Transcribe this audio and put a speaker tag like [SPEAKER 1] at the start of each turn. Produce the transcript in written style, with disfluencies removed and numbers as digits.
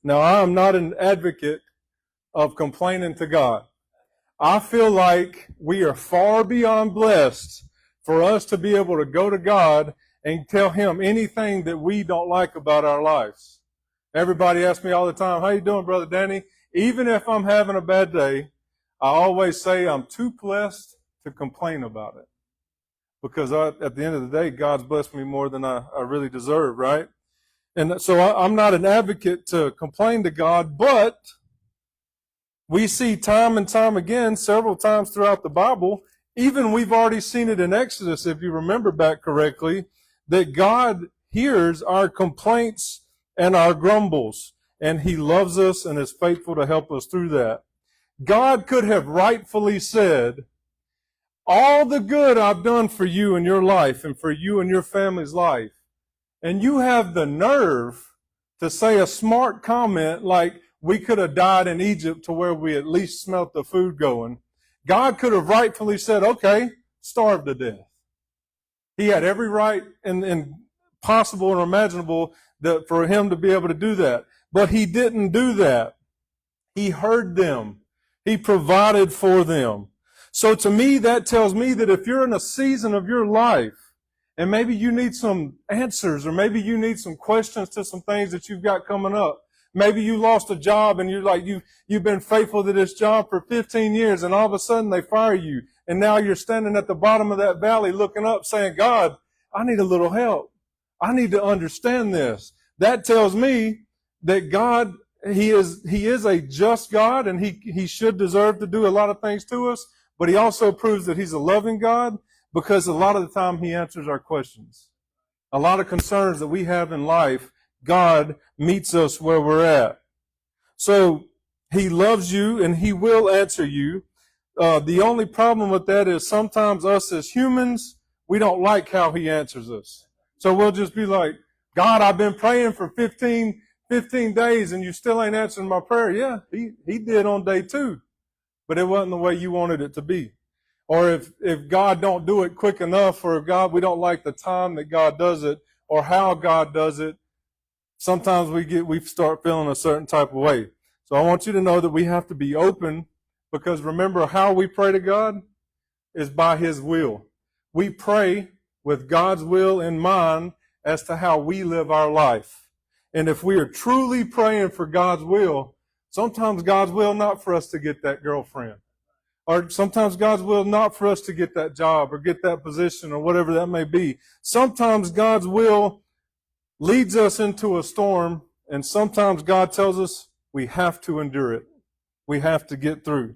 [SPEAKER 1] Now, I am not an advocate of complaining to God. I feel like we are far beyond blessed for us to be able to go to God and tell Him anything that we don't like about our lives. Everybody asks me all the time, how you doing, Brother Danny? Even if I'm having a bad day, I always say I'm too blessed to complain about it. Because at the end of the day, God's blessed me more than I really deserve, right? And so I'm not an advocate to complain to God, but we see time and time again, several times throughout the Bible, even we've already seen it in Exodus, if you remember back correctly, that God hears our complaints and our grumbles, and He loves us and is faithful to help us through that. God could have rightfully said, all the good I've done for you in your life and for you and your family's life, and you have the nerve to say a smart comment like, we could have died in Egypt to where we at least smelt the food going. God could have rightfully said, okay, starve to death. He had every right and possible and imaginable for Him to be able to do that. But He didn't do that. He heard them. He provided for them. So to me, that tells me that if you're in a season of your life, and maybe you need some answers, or maybe you need some questions to some things that you've got coming up. Maybe you lost a job and you're like, you've been faithful to this job for 15 years and all of a sudden they fire you. And now you're standing at the bottom of that valley looking up saying, God, I need a little help. I need to understand this. That tells me that God, He is a just God, and He should deserve to do a lot of things to us, but He also proves that He's a loving God, because a lot of the time He answers our questions. A lot of concerns that we have in life, God meets us where we're at. So He loves you and He will answer you. The only problem with that is sometimes us as humans, we don't like how He answers us. So we'll just be like, God, I've been praying for 15 days and you still ain't answering my prayer. Yeah, He did on day 2, but it wasn't the way you wanted it to be. Or if God don't do it quick enough, or if God, we don't like the time that God does it or how God does it, sometimes we start feeling a certain type of way. So I want you to know that we have to be open, because remember, how we pray to God is by His will. We pray with God's will in mind as to how we live our life. And if we are truly praying for God's will, sometimes God's will not for us to get that girlfriend. Or sometimes God's will not for us to get that job or get that position or whatever that may be. Sometimes God's will leads us into a storm, and sometimes God tells us we have to endure it. We have to get through.